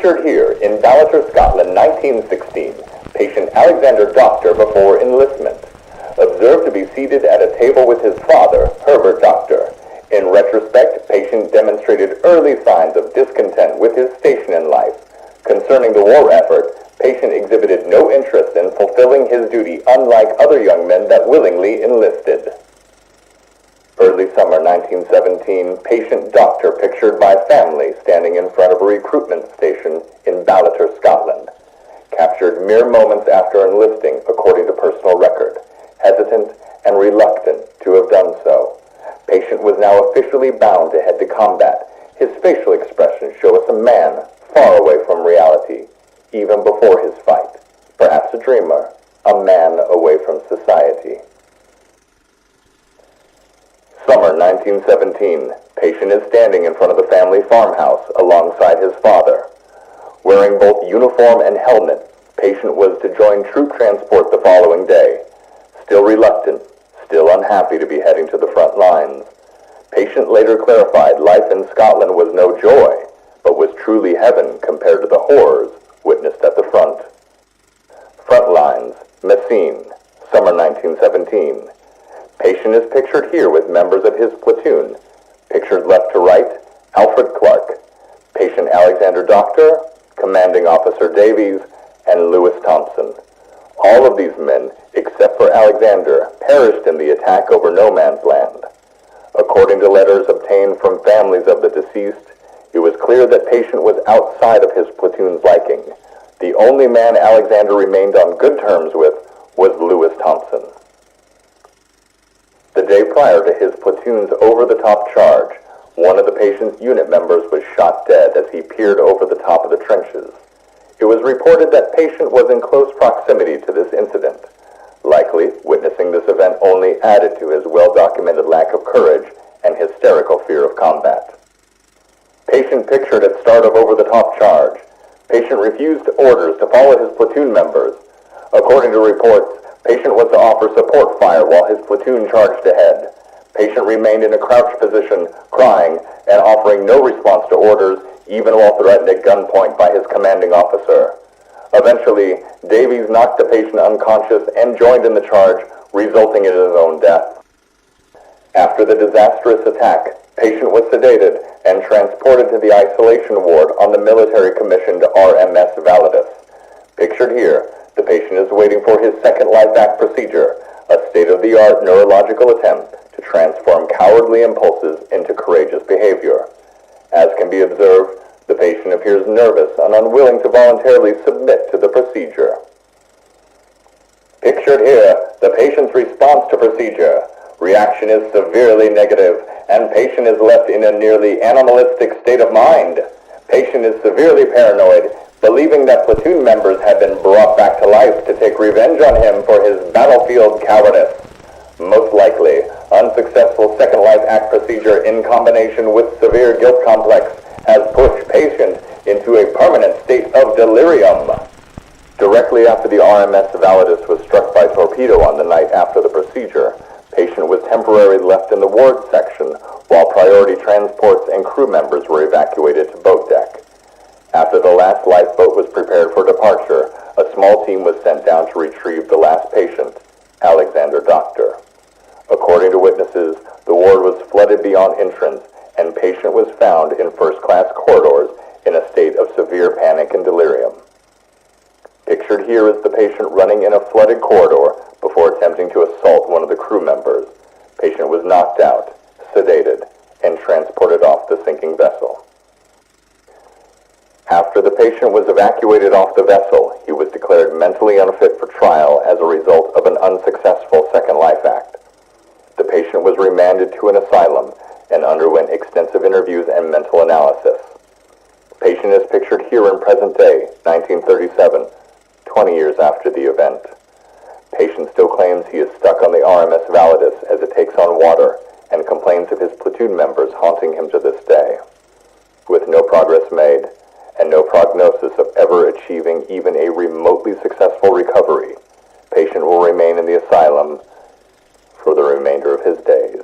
Pictured here in Ballater, Scotland, 1916, patient Alexander Doctor before enlistment. Observed to be seated at a table with his father, Herbert Doctor. In retrospect, patient demonstrated early signs of discontent with his station in life. Concerning the war effort, patient exhibited no interest in fulfilling his duty, unlike other young men that willingly enlisted. Early summer 1917, patient Doctor pictured by family standing in front of a recruitment station in Ballater, Scotland. Captured mere moments after enlisting, according to personal record. Hesitant and reluctant to have done so. Patient was now officially bound to head to combat. His facial expressions show us a man far away from reality, even before his fight. Perhaps a dreamer, a man away from society. Summer 1917. Patient is standing in front of the family farmhouse alongside his father. Wearing both uniform and helmet, patient was to join troop transport the following day. Still reluctant, still unhappy to be heading to the front lines. Patient later clarified life in Scotland was no joy, but was truly heaven compared to the horrors witnessed at the front. Front lines, Messines, summer 1917. Patient is pictured here with members of his platoon. Pictured left to right, Alfred Clark. Patient Alexander Doctor, Commanding Officer Davies, and Lewis Thompson. All of these men, except for Alexander, perished in the attack over no man's land. According to letters obtained from families of the deceased, it was clear that patient was outside of his platoon's liking. The only man Alexander remained on good terms with was Lewis Thompson. The day prior to his platoon's over-the-top charge, one of the patient's unit members was shot dead as he peered over the top of the trenches. It was reported that patient was in close proximity to this incident. Likely, witnessing this event only added to his well-documented lack of courage and hysterical fear of combat. Patient pictured at start of over-the-top charge. Patient refused orders to follow his platoon members. According to reports, patient was to offer support fire while his platoon charged ahead. Patient remained in a crouched position, crying and offering no response to orders, even while threatened at gunpoint by his commanding officer. Eventually, Davies knocked the patient unconscious and joined in the charge, resulting in his own death. After the disastrous attack, patient was sedated and transported to the isolation ward on the military-commissioned RMS Validus. Pictured here, the patient is waiting for his second life act procedure, a state-of-the-art neurological attempt to transform cowardly impulses into courageous behavior. As can be observed, the patient appears nervous and unwilling to voluntarily submit to the procedure. Pictured here, the patient's response to procedure. Reaction is severely negative, and patient is left in a nearly animalistic state of mind. Patient is severely paranoid, believing that platoon members had been brought back to life to take revenge on him for his battlefield cowardice. Most likely, unsuccessful second life act procedure in combination with severe guilt complex has pushed patient into a permanent state of delirium. Directly after the RMS Validus was struck by torpedo on the night after the procedure, patient was temporarily left in the ward section while priority transports and crew members were evacuated to boat deck. After the last lifeboat was prepared for departure, a small team was sent down to retrieve the last patient, Alexander Doctor. According to witnesses, the ward was flooded beyond entrance, and patient was found in first-class corridors in a state of severe panic and delirium. Pictured here is the patient running in a flooded corridor before attempting to assault one of the crew members. Patient was knocked out, sedated, and transported off the sinking vessel. After the patient was evacuated off the vessel, he was declared mentally unfit for trial as a result of an unsuccessful second life act. The patient was remanded to an asylum and underwent extensive interviews and mental analysis. Patient is pictured here in present day, 1937, 20 years after the event. Patient still claims he is stuck on the RMS Validus as it takes on water and complains of his platoon members haunting him to this day. With no progress made and no prognosis of ever achieving even a remotely successful recovery, patient will remain in the asylum for the remainder of his days.